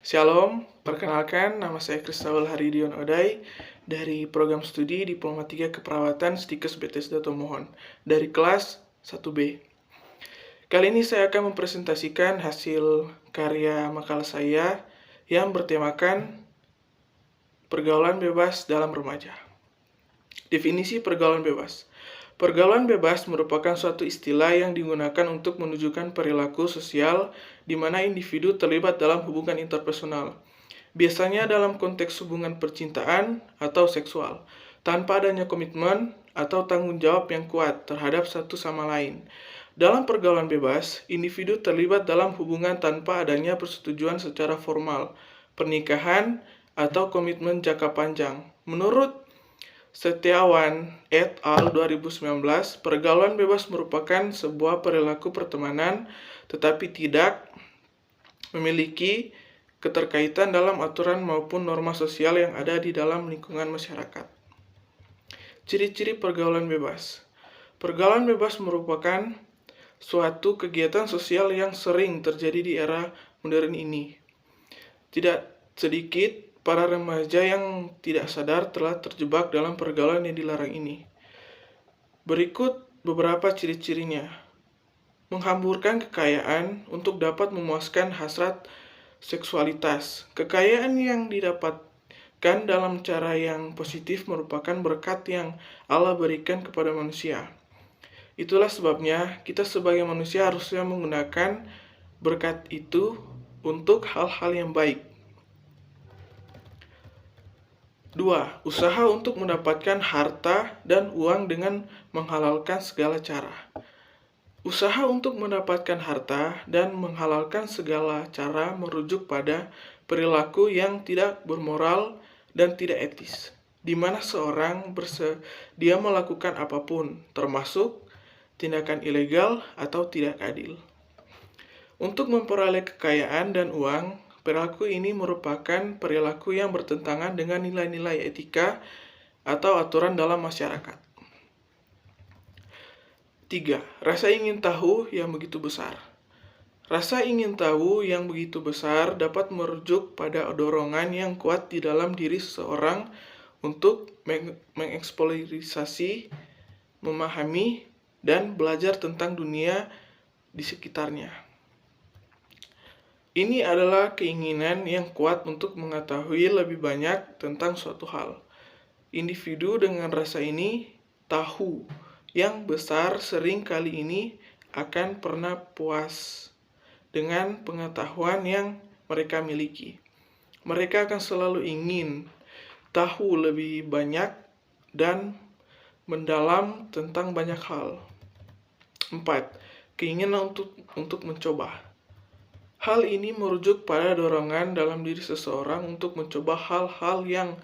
Shalom, perkenalkan nama saya Kristabel Haridion Odai dari program studi Diploma 3 Keperawatan Stikes Bethesda Tomohon dari kelas 1B. Kali ini saya akan mempresentasikan hasil karya makalah saya yang bertemakan pergaulan bebas dalam remaja. Definisi pergaulan bebas. Pergaulan bebas merupakan suatu istilah yang digunakan untuk menunjukkan perilaku sosial di mana individu terlibat dalam hubungan interpersonal, biasanya dalam konteks hubungan percintaan atau seksual, tanpa adanya komitmen atau tanggung jawab yang kuat terhadap satu sama lain. Dalam pergaulan bebas, individu terlibat dalam hubungan tanpa adanya persetujuan secara formal, pernikahan, atau komitmen jangka panjang. Menurut Setiawan et al. 2019, pergaulan bebas merupakan sebuah perilaku pertemanan tetapi tidak memiliki keterkaitan dalam aturan maupun norma sosial yang ada di dalam lingkungan masyarakat. Ciri-ciri pergaulan bebas. Pergaulan bebas merupakan suatu kegiatan sosial yang sering terjadi di era modern ini. Tidak sedikit para remaja yang tidak sadar telah terjebak dalam pergaulan yang dilarang ini. Berikut beberapa ciri-cirinya. Menghamburkan kekayaan untuk dapat memuaskan hasrat seksualitas. Kekayaan yang didapatkan dalam cara yang positif merupakan berkat yang Allah berikan kepada manusia. Itulah sebabnya kita sebagai manusia harusnya menggunakan berkat itu untuk hal-hal yang baik. 2. Usaha untuk mendapatkan harta dan uang dengan menghalalkan segala cara. Usaha untuk mendapatkan harta dan menghalalkan segala cara merujuk pada perilaku yang tidak bermoral dan tidak etis, di mana seorang bersedia melakukan apapun, termasuk tindakan ilegal atau tidak adil. Untuk memperoleh kekayaan dan uang, perilaku ini merupakan perilaku yang bertentangan dengan nilai-nilai etika atau aturan dalam masyarakat. 3. Rasa ingin tahu yang begitu besar. Rasa ingin tahu yang begitu besar dapat merujuk pada dorongan yang kuat di dalam diri seseorang untuk mengeksplorasi, memahami, dan belajar tentang dunia di sekitarnya. Ini adalah keinginan yang kuat untuk mengetahui lebih banyak tentang suatu hal. Individu dengan rasa ini, tahu, yang besar sering kali ini akan pernah puas dengan pengetahuan yang mereka miliki. Mereka akan selalu ingin tahu lebih banyak dan mendalam tentang banyak hal. 4. Keinginan untuk mencoba. Hal ini merujuk pada dorongan dalam diri seseorang untuk mencoba hal-hal yang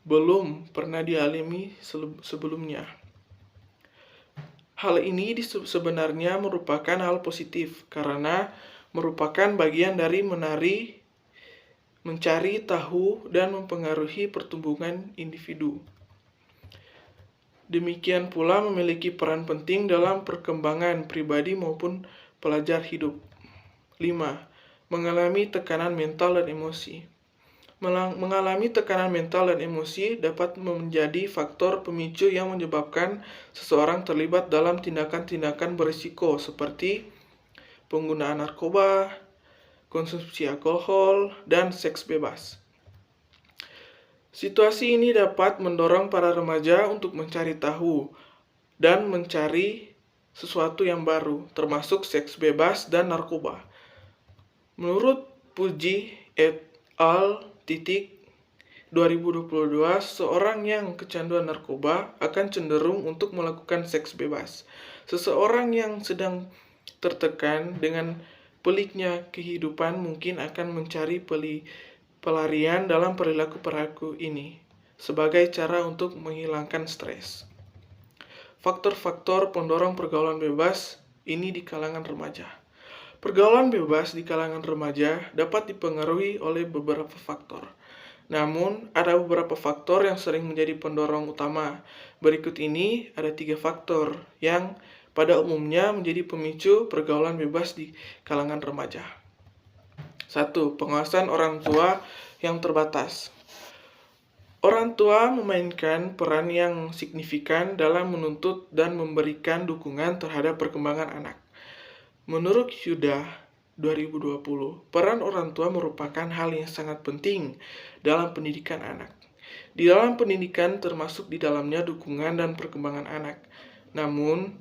belum pernah dialami sebelumnya. Hal ini sebenarnya merupakan hal positif karena merupakan bagian dari mencari tahu dan mempengaruhi pertumbuhan individu. Demikian pula memiliki peran penting dalam perkembangan pribadi maupun pelajar hidup. 5. Mengalami tekanan mental dan emosi. Mengalami tekanan mental dan emosi dapat menjadi faktor pemicu yang menyebabkan seseorang terlibat dalam tindakan-tindakan berisiko seperti penggunaan narkoba, konsumsi alkohol, dan seks bebas. Situasi ini dapat mendorong para remaja untuk mencari tahu dan mencari sesuatu yang baru, termasuk seks bebas dan narkoba. Menurut Puji et al. 2022, seorang yang kecanduan narkoba akan cenderung untuk melakukan seks bebas. Seseorang yang sedang tertekan dengan peliknya kehidupan mungkin akan mencari pelarian dalam perilaku-perilaku ini sebagai cara untuk menghilangkan stres. Faktor-faktor pendorong pergaulan bebas ini di kalangan remaja. Pergaulan bebas di kalangan remaja dapat dipengaruhi oleh beberapa faktor. Namun, ada beberapa faktor yang sering menjadi pendorong utama. Berikut ini ada 3 faktor yang pada umumnya menjadi pemicu pergaulan bebas di kalangan remaja. 1. Pengawasan orang tua yang terbatas. Orang tua memainkan peran yang signifikan dalam menuntut dan memberikan dukungan terhadap perkembangan anak. Menurut Yudah 2020, peran orang tua merupakan hal yang sangat penting dalam pendidikan anak. Di dalam pendidikan termasuk di dalamnya dukungan dan perkembangan anak. Namun,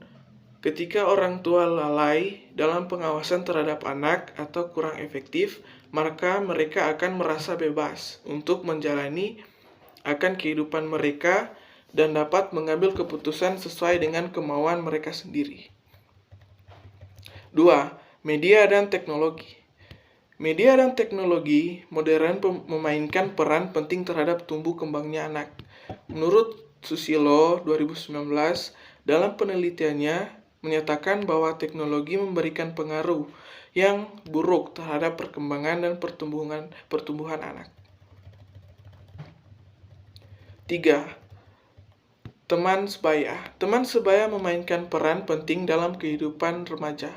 ketika orang tua lalai dalam pengawasan terhadap anak atau kurang efektif, maka mereka akan merasa bebas untuk menjalani akan kehidupan mereka dan dapat mengambil keputusan sesuai dengan kemauan mereka sendiri. 2. Media dan teknologi. Media dan teknologi modern memainkan peran penting terhadap tumbuh kembangnya anak. Menurut Susilo 2019, dalam penelitiannya menyatakan bahwa teknologi memberikan pengaruh yang buruk terhadap perkembangan dan pertumbuhan anak. 3. Teman sebaya. Teman sebaya memainkan peran penting dalam kehidupan remaja.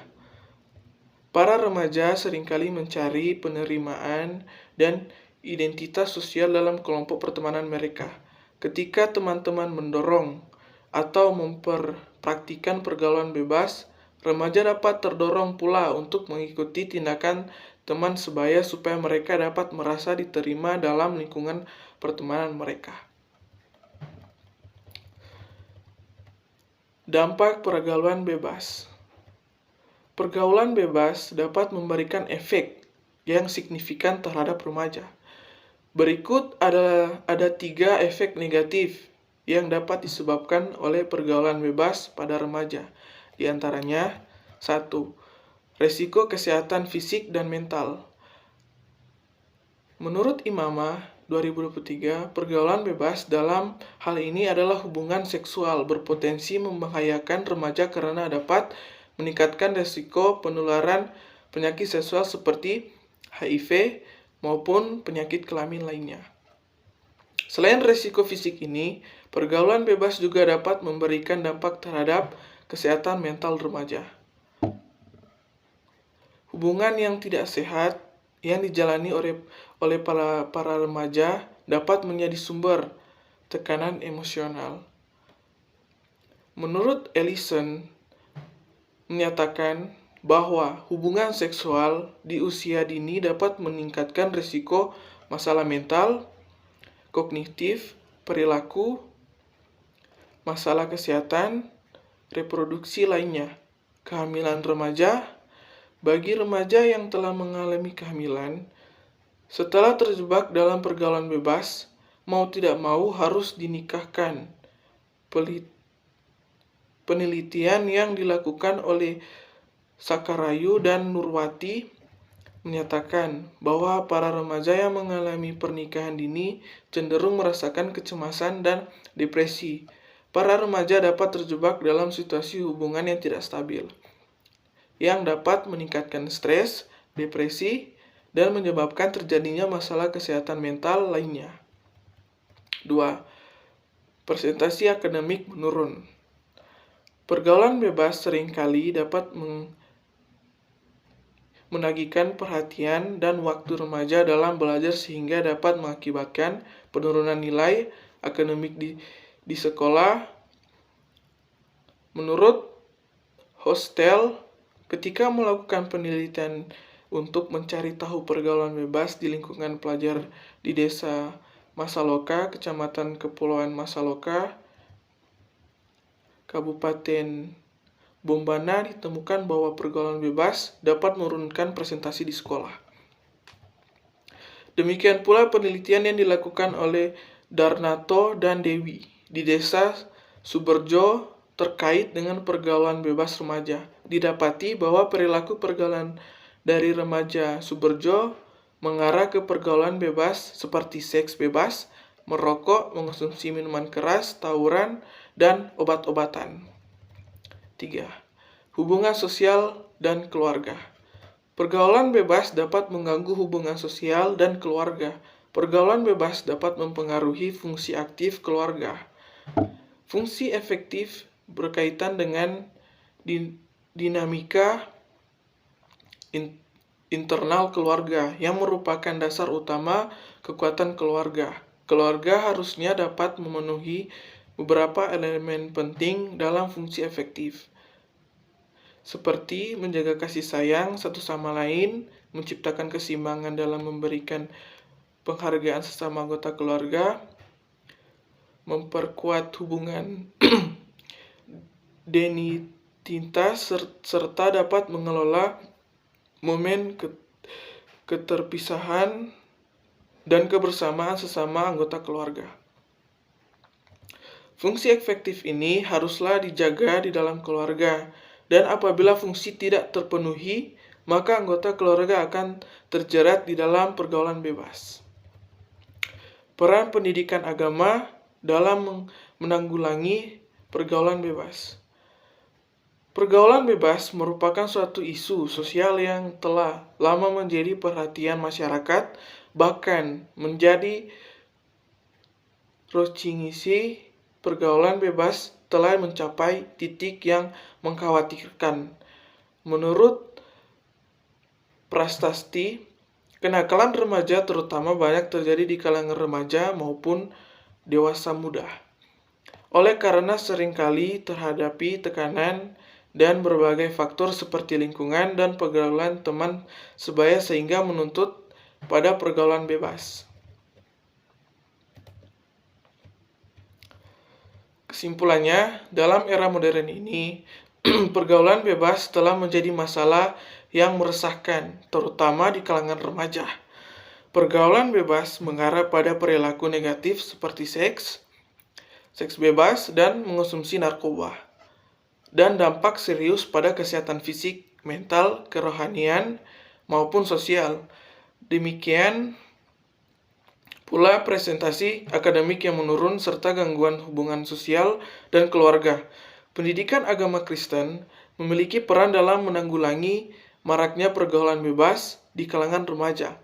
Para remaja seringkali mencari penerimaan dan identitas sosial dalam kelompok pertemanan mereka. Ketika teman-teman mendorong atau memperpraktikkan pergaulan bebas, remaja dapat terdorong pula untuk mengikuti tindakan teman sebaya supaya mereka dapat merasa diterima dalam lingkungan pertemanan mereka. Dampak pergaulan bebas. Pergaulan bebas dapat memberikan efek yang signifikan terhadap remaja. Berikut ada 3 efek negatif yang dapat disebabkan oleh pergaulan bebas pada remaja. Di antaranya, 1. Resiko kesehatan fisik dan mental. Menurut Imamah 2023, pergaulan bebas dalam hal ini adalah hubungan seksual berpotensi membahayakan remaja karena dapat meningkatkan risiko penularan penyakit seksual seperti HIV maupun penyakit kelamin lainnya. Selain risiko fisik ini, pergaulan bebas juga dapat memberikan dampak terhadap kesehatan mental remaja. Hubungan yang tidak sehat yang dijalani oleh para remaja dapat menjadi sumber tekanan emosional. Menurut Ellison menyatakan bahwa hubungan seksual di usia dini dapat meningkatkan risiko masalah mental, kognitif, perilaku, masalah kesehatan, reproduksi lainnya. Kehamilan remaja. Bagi remaja yang telah mengalami kehamilan, setelah terjebak dalam pergaulan bebas, mau tidak mau harus dinikahkan. Penelitian yang dilakukan oleh Sakarayu dan Nurwati menyatakan bahwa para remaja yang mengalami pernikahan dini cenderung merasakan kecemasan dan depresi. Para remaja dapat terjebak dalam situasi hubungan yang tidak stabil, yang dapat meningkatkan stres, depresi, dan menyebabkan terjadinya masalah kesehatan mental lainnya. 2. Presentasi akademik menurun. Pergaulan bebas seringkali dapat menagihkan perhatian dan waktu remaja dalam belajar sehingga dapat mengakibatkan penurunan nilai akademik di sekolah. Menurut Hostel, ketika melakukan penelitian untuk mencari tahu pergaulan bebas di lingkungan pelajar di desa Masaloka, Kecamatan Kepulauan Masaloka, Kabupaten Bombana, ditemukan bahwa pergaulan bebas dapat menurunkan presentasi di sekolah. Demikian pula penelitian yang dilakukan oleh Darnato dan Dewi di desa Suberjo terkait dengan pergaulan bebas remaja. Didapati bahwa perilaku pergaulan dari remaja Suberjo mengarah ke pergaulan bebas seperti seks bebas, merokok, mengonsumsi minuman keras, tawuran, dan obat-obatan. 3. Hubungan sosial dan keluarga. Pergaulan bebas dapat mengganggu hubungan sosial dan keluarga. Pergaulan bebas dapat mempengaruhi fungsi aktif keluarga. Fungsi efektif berkaitan dengan dinamika internal keluarga yang merupakan dasar utama kekuatan keluarga. Keluarga harusnya dapat memenuhi beberapa elemen penting dalam fungsi efektif, seperti menjaga kasih sayang satu sama lain, menciptakan keseimbangan dalam memberikan penghargaan sesama anggota keluarga, memperkuat hubungan identitas, serta dapat mengelola momen keterpisahan dan kebersamaan sesama anggota keluarga. Fungsi efektif ini haruslah dijaga di dalam keluarga, dan apabila fungsi tidak terpenuhi, maka anggota keluarga akan terjerat di dalam pergaulan bebas. Peran pendidikan agama dalam menanggulangi pergaulan bebas. Pergaulan bebas merupakan suatu isu sosial yang telah lama menjadi perhatian masyarakat, bahkan menjadi rotcingisi. Pergaulan bebas telah mencapai titik yang mengkhawatirkan. Menurut Prastasti, kenakalan remaja terutama banyak terjadi di kalangan remaja maupun dewasa muda. Oleh karena seringkali terhadapi tekanan dan berbagai faktor seperti lingkungan dan pergaulan teman sebaya sehingga menuntut pada pergaulan bebas. Kesimpulannya, dalam era modern ini, pergaulan bebas telah menjadi masalah yang meresahkan, terutama di kalangan remaja. Pergaulan bebas mengarah pada perilaku negatif seperti seks bebas, dan mengonsumsi narkoba, dan dampak serius pada kesehatan fisik, mental, kerohanian, maupun sosial. Demikian pula presentasi akademik yang menurun serta gangguan hubungan sosial dan keluarga. Pendidikan agama Kristen memiliki peran dalam menanggulangi maraknya pergaulan bebas di kalangan remaja.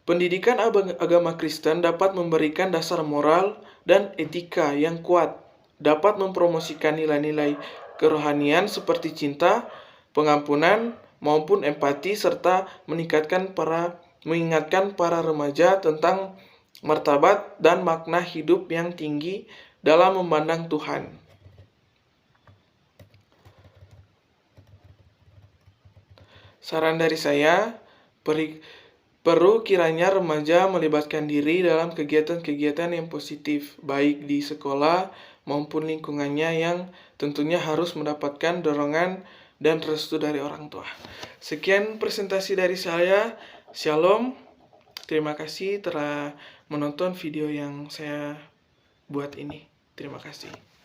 Pendidikan agama Kristen dapat memberikan dasar moral dan etika yang kuat, dapat mempromosikan nilai-nilai kerohanian seperti cinta, pengampunan, maupun empati, serta mengingatkan para remaja tentang martabat dan makna hidup yang tinggi dalam memandang Tuhan. Saran dari saya, perlu kiranya remaja melibatkan diri dalam kegiatan-kegiatan yang positif, baik di sekolah maupun lingkungannya, yang tentunya harus mendapatkan dorongan dan restu dari orang tua. Sekian presentasi dari saya. Shalom. Terima kasih telah menonton video yang saya buat ini. Terima kasih.